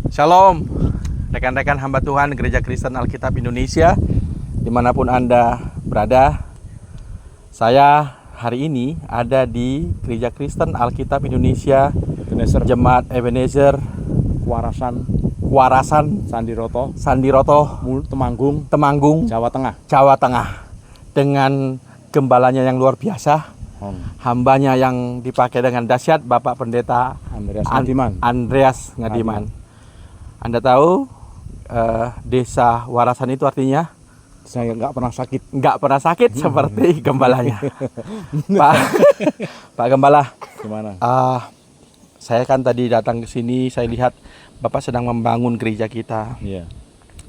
Shalom, rekan-rekan hamba Tuhan Gereja Kristen Alkitab Indonesia, dimanapun Anda berada. Saya hari ini ada di Gereja Kristen Alkitab Indonesia Jemaat Ebenezer Warasan Sandiroto Temanggung Jawa Tengah dengan gembalanya yang luar biasa, hambanya yang dipakai dengan dahsyat, Bapak Pendeta Andreas Ngadiman. Anda tahu desa Warasan itu artinya saya nggak pernah sakit seperti gembalanya. Pak Gembala, gimana? Saya kan tadi datang ke sini, saya lihat Bapak sedang membangun gereja kita. Iya.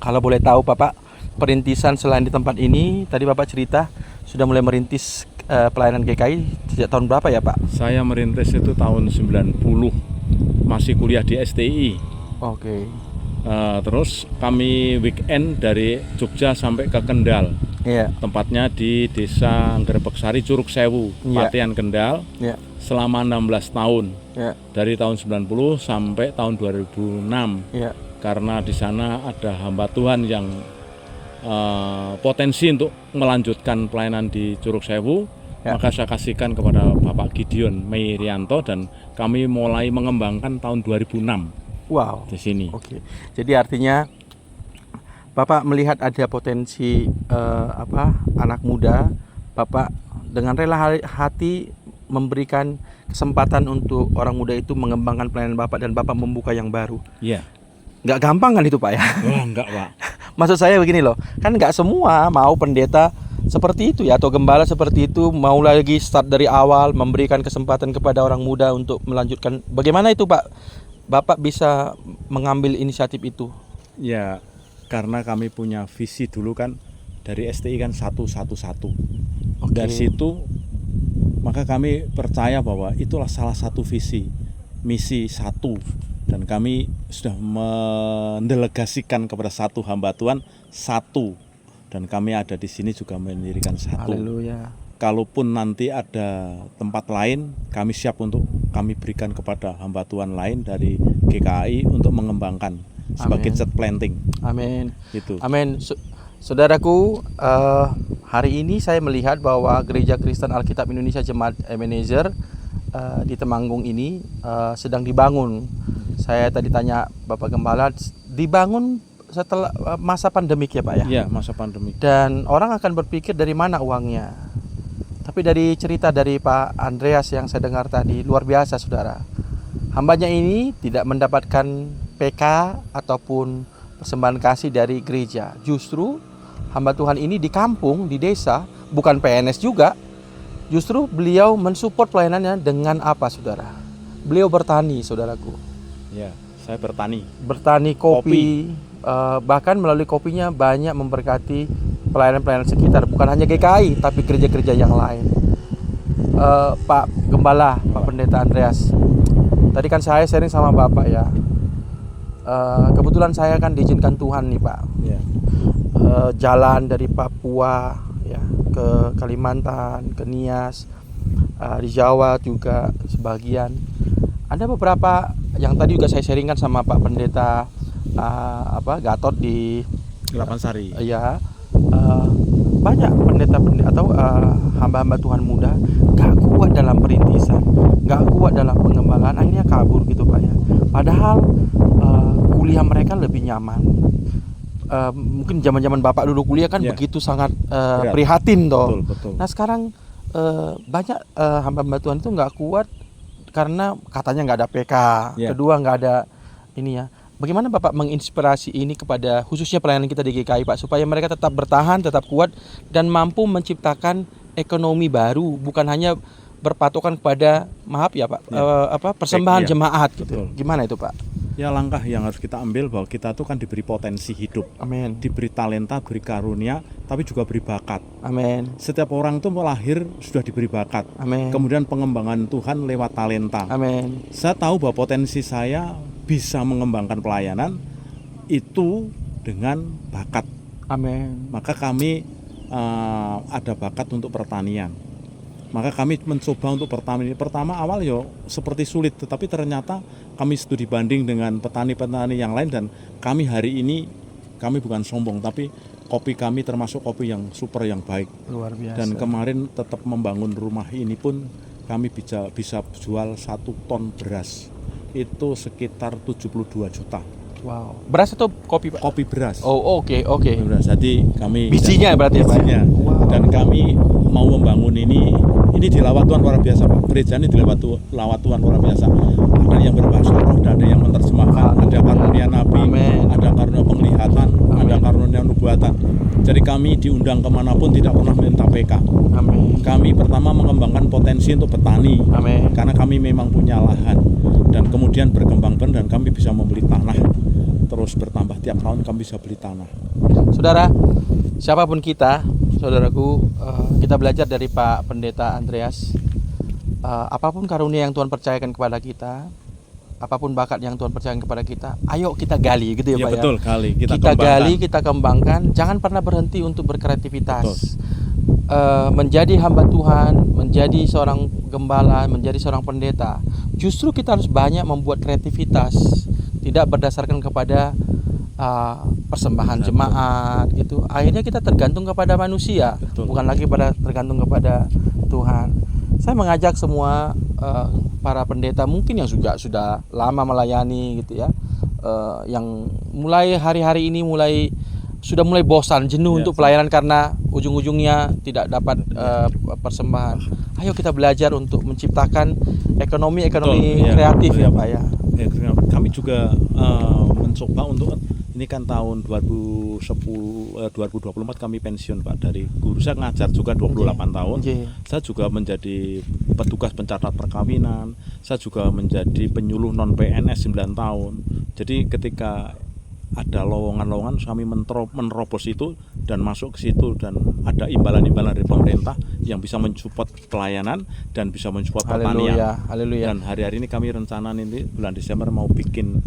Kalau boleh tahu Bapak, perintisan selain di tempat ini, tadi Bapak cerita sudah mulai merintis pelayanan GKI sejak tahun berapa ya Pak? Saya merintis itu tahun 90, masih kuliah di STI. Oke. Terus kami weekend dari Jogja sampai ke Kendal. Iya. Tempatnya di Desa Nggerebeksari, Curug Sewu, Iya. Patian Kendal. Iya. Selama 16 tahun. Iya. Dari tahun 90 sampai tahun 2006. Iya. Karena di sana ada hamba Tuhan yang potensi untuk melanjutkan pelayanan di Curug Sewu. Ya. Maka saya kasihkan kepada Bapak Gideon Meirianto dan kami mulai mengembangkan tahun 2006. Wow. Di sini. Oke. Jadi artinya Bapak melihat ada potensi anak muda, Bapak dengan rela hati memberikan kesempatan untuk orang muda itu mengembangkan pelayanan Bapak dan Bapak membuka yang baru. Iya. Nggak gampang kan itu Pak ya? Oh, enggak Pak. Maksud saya begini loh, kan nggak semua mau pendeta seperti itu ya, atau gembala seperti itu mau lagi start dari awal memberikan kesempatan kepada orang muda untuk melanjutkan. Bagaimana itu Pak? Bapak bisa mengambil inisiatif itu? Ya, karena kami punya visi dulu kan dari STI kan 111. Oke. Dari situ maka kami percaya bahwa itulah salah satu visi, misi satu, dan kami sudah mendelegasikan kepada satu hamba Tuhan satu, dan kami ada di sini juga mendirikan satu. Haleluya. Kalaupun nanti ada tempat lain, kami siap untuk kami berikan kepada hamba Tuhan lain dari GKI untuk mengembangkan sebagai church planting. Amin. Itu. Amin. Saudaraku, hari ini saya melihat bahwa Gereja Kristen Alkitab Indonesia Jemaat Ebenezer di Temanggung ini sedang dibangun. Saya tadi tanya Bapak Gembala, dibangun setelah masa pandemik ya Pak ya? Iya, masa pandemik. Dan orang akan berpikir dari mana uangnya. Tapi dari cerita dari Pak Andreas yang saya dengar tadi, luar biasa saudara. Hambanya ini tidak mendapatkan PK ataupun persembahan kasih dari gereja. Justru hamba Tuhan ini di kampung, di desa, bukan PNS juga. Justru beliau mensupport pelayanannya dengan apa saudara? Beliau bertani saudaraku. Ya, saya bertani. Bertani kopi. Bahkan melalui kopinya banyak memberkati pelayanan-pelayanan sekitar, bukan hanya GKI tapi gereja-gereja yang lain. Pak Gembala, Pak Pendeta Andreas, tadi kan saya sharing sama Bapak ya. Kebetulan saya kan diizinkan Tuhan nih Pak, Ya. jalan dari Papua ya ke Kalimantan, ke Nias, di Jawa juga sebagian. Ada beberapa yang tadi juga saya sharingkan sama Pak Pendeta Gatot di Gelapansari. Ya, banyak pendeta-pendeta atau hamba-hamba Tuhan muda gak kuat dalam perintisan, gak kuat dalam pengembangan, akhirnya kabur gitu Pak ya. Padahal kuliah mereka lebih nyaman. Mungkin zaman-zaman Bapak dulu kuliah kan begitu sangat prihatin toh. Betul. Nah sekarang banyak hamba-hamba Tuhan itu gak kuat karena katanya gak ada PK, kedua gak ada ini ya. Bagaimana Bapak menginspirasi ini kepada khususnya pelayanan kita di GKI Pak, supaya mereka tetap bertahan, tetap kuat dan mampu menciptakan ekonomi baru, bukan hanya berpatokan kepada maaf ya Pak, persembahan jemaat gitu. Betul. Gimana itu Pak? Ya, langkah yang harus kita ambil bahwa kita tuh kan diberi potensi hidup. Amin. Diberi talenta, beri karunia, tapi juga beri bakat. Amin. Setiap orang tuh lahir sudah diberi bakat. Amin. Kemudian pengembangan Tuhan lewat talenta. Amin. Saya tahu bahwa potensi saya bisa mengembangkan pelayanan itu dengan bakat. Amin. Maka kami ada bakat untuk pertanian. Maka kami mencoba untuk pertama awal ya seperti sulit, tetapi ternyata kami studi banding dengan petani-petani yang lain, dan kami hari ini, kami bukan sombong, tapi kopi kami termasuk kopi yang super, yang baik. Luar biasa. Dan kemarin tetap membangun rumah ini pun kami bisa jual 1 ton beras itu sekitar 72 juta. Wow. Beras atau kopi, Pak? Kopi beras. Oh, oke. Kopi beras. Jadi kami Bijinya berarti ya, Pak? bijinya. Wow. Dan kami mau membangun ini di lawat Tuhan luar biasa, Pak. Gereja ini di lawat Tuhan luar biasa. Ada yang berbahasa roh, ada yang menerjemahkan, ada karunia nabi, Amen. ada karunia penglihatan, ada karunia nubuatan. Jadi kami diundang kemanapun tidak pernah minta PK. Amin. Kami pertama mengembangkan potensi untuk petani, Amin. karena kami memang punya lahan, dan kemudian berkembang dan kami bisa membeli tanah, terus bertambah tiap tahun kami bisa beli tanah. Saudara, siapapun kita, saudaraku, kita belajar dari Pak Pendeta Andreas. Apapun karunia yang Tuhan percayakan kepada kita, apapun bakat yang Tuhan percayakan kepada kita, ayo kita gali, gitu ya, Pak. Betul, gali. Kita gali, kita kembangkan. Jangan pernah berhenti untuk berkreativitas. Menjadi hamba Tuhan, menjadi seorang gembala, menjadi seorang pendeta. Justru kita harus banyak membuat kreativitas, tidak berdasarkan kepada persembahan jemaat gitu. Akhirnya kita tergantung kepada manusia. Betul. Bukan lagi tergantung kepada Tuhan. Saya mengajak semua para pendeta mungkin yang sudah lama melayani gitu ya, yang mulai hari-hari ini sudah mulai bosan, jenuh untuk pelayanan karena ujung-ujungnya tidak dapat persembahan. Ayo kita belajar untuk menciptakan ekonomi kreatif, ya Pak ya. Kami juga mencoba untuk, ini kan tahun 2024 kami pensiun, Pak, dari guru. Saya ngajar juga 28 tahun. Saya juga menjadi petugas pencatat perkawinan. Saya juga menjadi penyuluh non PNS 9 tahun. Jadi ketika ada lowongan-lowongan, kami menerobos itu dan masuk ke situ, dan ada imbalan-imbalan dari pemerintah yang bisa mensupport pelayanan dan bisa mensupport pertanian. Haleluya. Dan hari-hari ini kami rencana nanti bulan Desember mau bikin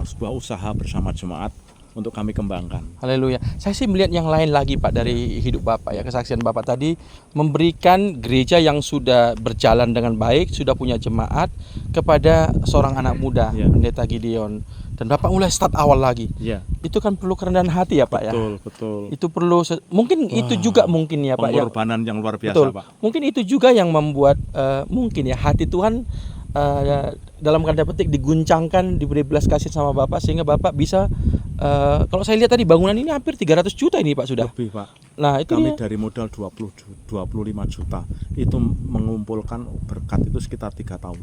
sebuah usaha bersama jemaat untuk kami kembangkan. Haleluya. Saya sih melihat yang lain lagi, Pak, dari hidup Bapak ya, kesaksian Bapak tadi memberikan gereja yang sudah berjalan dengan baik, sudah punya jemaat kepada seorang anak muda, Pendeta Gideon. Dan Bapak mulai start awal lagi. Itu kan perlu kerendahan hati ya, Pak ya. Betul. Itu perlu mungkin itu juga mungkin ya, Pak ya. Pengorbanan yang luar biasa, Betul. Pak. Mungkin itu juga yang membuat mungkin ya hati Tuhan dalam tanda petik diguncangkan, diberi belas kasih sama Bapak, sehingga Bapak bisa kalau saya lihat tadi bangunan ini hampir 300 juta ini, Pak, sudah. Lebih, Pak. Nah, itu kami dari modal 25 juta itu mengumpulkan berkat itu sekitar 3 tahun.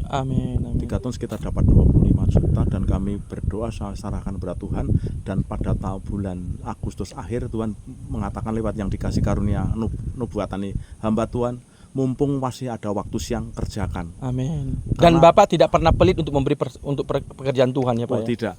Amin. 3 tahun sekitar dapat 25 juta, dan kami berdoa serahkan kepada Tuhan, dan pada tahun bulan Agustus akhir Tuhan mengatakan lewat yang dikasih karunia nubuatan ini, hamba Tuhan, mumpung masih ada waktu siang, kerjakan. Amin. Dan Bapak tidak pernah pelit untuk memberi untuk pekerjaan Tuhan ya, Pak. Oh, ya? Tidak.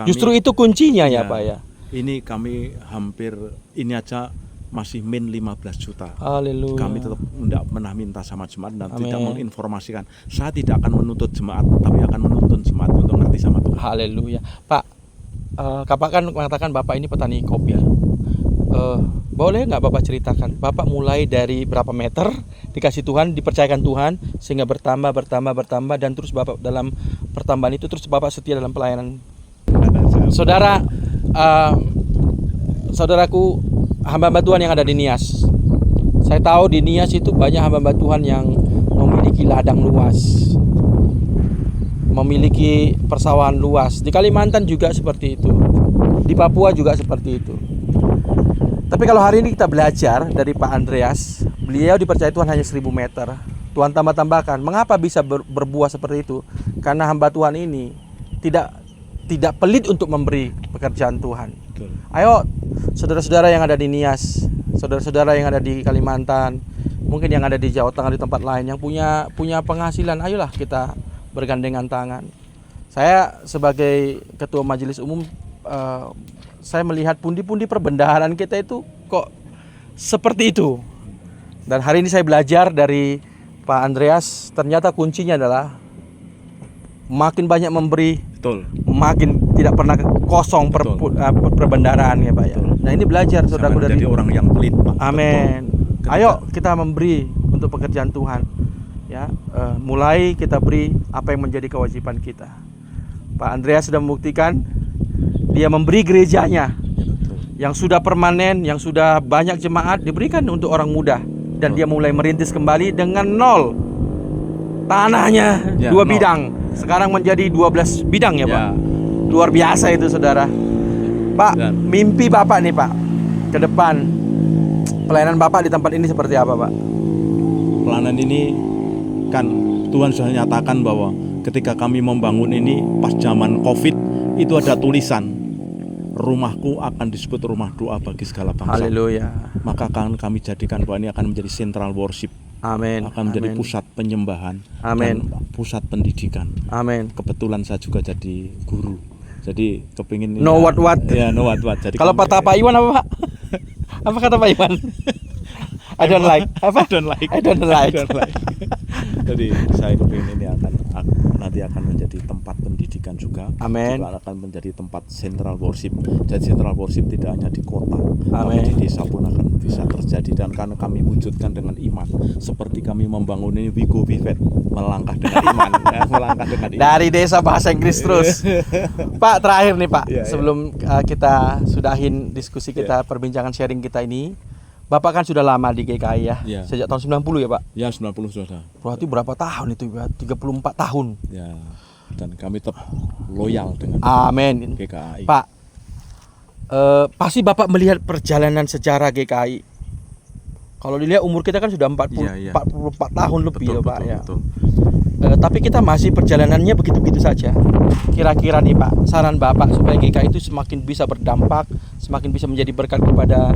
Justru itu kuncinya ya, Pak ya. Ini kami hampir ini aja masih min 15 juta. Haleluya. Kami tetap tidak pernah minta sama jemaat dan tidak menginformasikan. Saya tidak akan menuntut jemaat, tapi akan menuntun jemaat untuk ngerti sama Tuhan. Haleluya. Pak, Bapak kan mengatakan Bapak ini petani kopi. Boleh nggak Bapak ceritakan, Bapak mulai dari berapa meter dikasih Tuhan, dipercayakan Tuhan, sehingga bertambah, dan terus Bapak dalam pertambahan itu terus Bapak setia dalam pelayanan. Saudara, saudaraku, hamba-hamba Tuhan yang ada di Nias. Saya tahu di Nias itu banyak hamba-hamba Tuhan yang memiliki ladang luas, memiliki persawahan luas. Di Kalimantan juga seperti itu, di Papua juga seperti itu. Tapi kalau hari ini kita belajar dari Pak Andreas, beliau dipercaya Tuhan hanya 1000 meter. Tuhan tambah-tambahkan. Mengapa bisa berbuah seperti itu? Karena hamba Tuhan ini tidak pelit untuk memberi pekerjaan Tuhan. Betul. Ayo saudara-saudara yang ada di Nias, saudara-saudara yang ada di Kalimantan, mungkin yang ada di Jawa Tengah, di tempat lain yang punya penghasilan, ayolah kita bergandengan tangan. Saya sebagai ketua majelis umum, saya melihat pundi-pundi perbendaharaan kita itu kok seperti itu. Dan hari ini saya belajar dari Pak Andreas, ternyata kuncinya adalah makin banyak memberi, Betul. makin tidak pernah kosong perbendaharaan ya, Pak ya. Nah, ini belajar saudaraku dari orang yang pelit, Pak. Amin. Ayo kita memberi untuk pekerjaan Tuhan. Ya, mulai kita beri apa yang menjadi kewajiban kita. Pak Andreas sudah membuktikan dia memberi gerejanya yang sudah permanen, yang sudah banyak jemaat diberikan untuk orang muda, dan dia mulai merintis kembali dengan nol. Tanahnya Ya, 2 nol. bidang, sekarang menjadi 12 bidang ya, Pak. Ya. Luar biasa itu, saudara. Pak, Dan- mimpi Bapak nih, Pak, ke depan pelayanan Bapak di tempat ini seperti apa, Pak? Pelayanan ini kan Tuhan sudah nyatakan bahwa ketika kami membangun ini pas zaman Covid itu ada tulisan, rumahku akan disebut rumah doa bagi segala bangsa. Haleluya. Maka akan kami jadikan bahwa ini akan menjadi central worship, Amin. akan menjadi Amin. pusat penyembahan Amin. dan pusat pendidikan. Amin. Kebetulan saya juga jadi guru, jadi kepingin No what. ya no what. Jadi Kalau kata Pak Iwan apa, Pak? Apa kata Pak Iwan? I don't like. Apa? I don't like. I don't like. I don't like. Jadi saya kepingin ini nanti akan menjadi tempat pendidikan juga. Amin. Juga akan menjadi tempat central worship. Jadi central worship tidak hanya di kota, Amin. tapi di desa pun akan bisa terjadi. Dan karena kami wujudkan dengan iman, seperti kami membangun ini We Go Be Fed, melangkah dengan iman, ya, melangkah dengan iman. Dari desa bahasa Inggris terus. Pak, terakhir nih Pak, Ya, sebelum kita sudahin diskusi kita, perbincangan sharing kita ini. Bapak kan sudah lama di GKI ya, Ya. sejak tahun 90 ya Pak. Ya 90 sudah. Berarti berapa tahun itu Pak? 34 tahun. Ya, dan kami tetap loyal dengan Amin. GKI. Pak, pasti Bapak melihat perjalanan sejarah GKI. Kalau dilihat umur kita kan sudah 44 tahun lebih ya Pak ya. Betul. Tapi kita masih perjalanannya begitu-begitu saja. Kira-kira nih Pak, saran Bapak supaya GKI itu semakin bisa berdampak, semakin bisa menjadi berkat kepada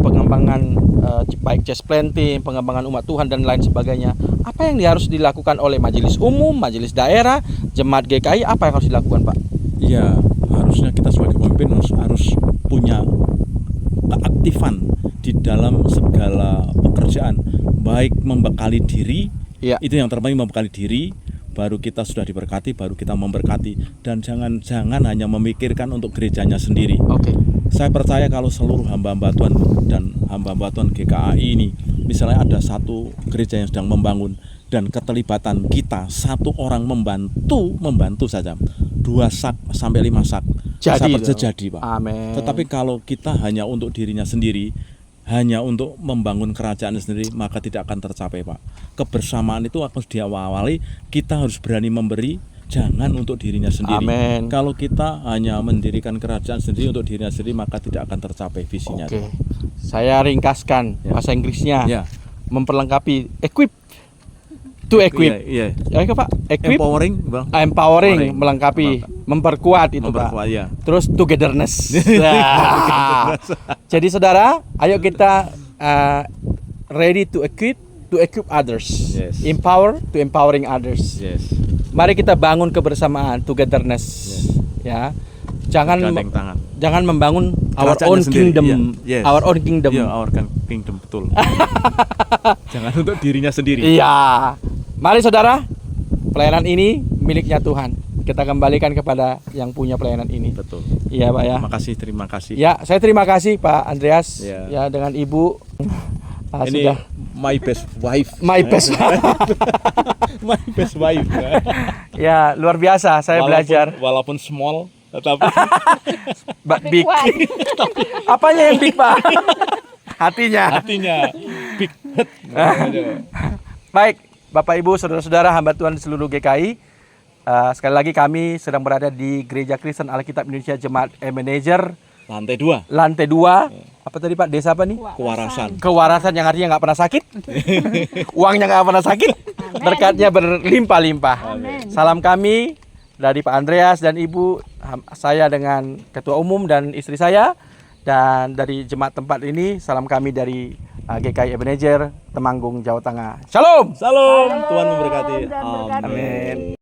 pengembangan baik church planting, pengembangan umat Tuhan dan lain sebagainya. Apa yang harus dilakukan oleh majelis umum, majelis daerah, jemaat GKI, apa yang harus dilakukan Pak? Ya, harusnya kita sebagai pemimpin harus punya keaktifan di dalam segala pekerjaan, baik membekali diri. Iya. Itu yang terpenting, membekali diri, baru kita sudah diberkati, baru kita memberkati. Dan jangan hanya memikirkan untuk gerejanya sendiri. Oke. Saya percaya kalau seluruh hamba-hamba Tuhan dan hamba-hamba Tuhan GKI ini, misalnya ada satu gereja yang sedang membangun dan keterlibatan kita, satu orang membantu saja, 2 sak sampai 5 sak Jadi, bisa terjadi, Pak. Amin. Tetapi kalau kita hanya untuk dirinya sendiri, hanya untuk membangun kerajaan sendiri, maka tidak akan tercapai, Pak. Kebersamaan itu harus diawali, kita harus berani memberi, jangan untuk dirinya sendiri. Amin. Kalau kita hanya mendirikan kerajaan sendiri untuk dirinya sendiri, maka tidak akan tercapai visinya. Oke. Saya ringkaskan Ya. bahasa Inggrisnya. Ya. Memperlengkapi, equip to equip. Iya. Ya Pak, equip, Empowering, Bang. empowering, melengkapi, memperkuat itu Memperkuat, Pak. ya. Terus togetherness. Nah. Jadi saudara, ayo kita ready to equip others. Yes. Empower to empowering others. Yes. Mari kita bangun kebersamaan, togetherness. Ya. Gandeng tangan. Jangan membangun our Kerajaannya own sendiri, kingdom. iya. Yes. Our own kingdom. Iya, our kingdom, betul. Jangan untuk dirinya sendiri. Iya. Mari saudara, pelayanan ini miliknya Tuhan. Kita kembalikan kepada yang punya pelayanan ini. Betul. Iya Pak ya. Terima kasih. Ya, saya terima kasih Pak Andreas. Ya. Ya, dengan Ibu. Ini Sudah my best wife. my best. My best wife. Ya, luar biasa saya belajar. Walaupun small, tetapi Big. Apanya yang big Pak? Hatinya. hatinya big head. Baik, Bapak Ibu, saudara-saudara, hamba Tuhan di seluruh GKI. Sekali lagi kami sedang berada di Gereja Kristen Alkitab Indonesia Jemaat Ebenezer, Lantai 2, lantai 2. Apa tadi Pak? Desa apa nih? kewarasan. Kewarasan, yang artinya nggak pernah sakit. Uangnya nggak pernah sakit. Berkatnya berlimpah-limpah. Salam kami dari Pak Andreas dan Ibu, saya dengan Ketua Umum dan istri saya, dan dari jemaat tempat ini, salam kami dari GKI Ebenezer, Temanggung, Jawa Tengah. Shalom. Salam, Tuhan memberkati. Tuhan memberkati. Amin.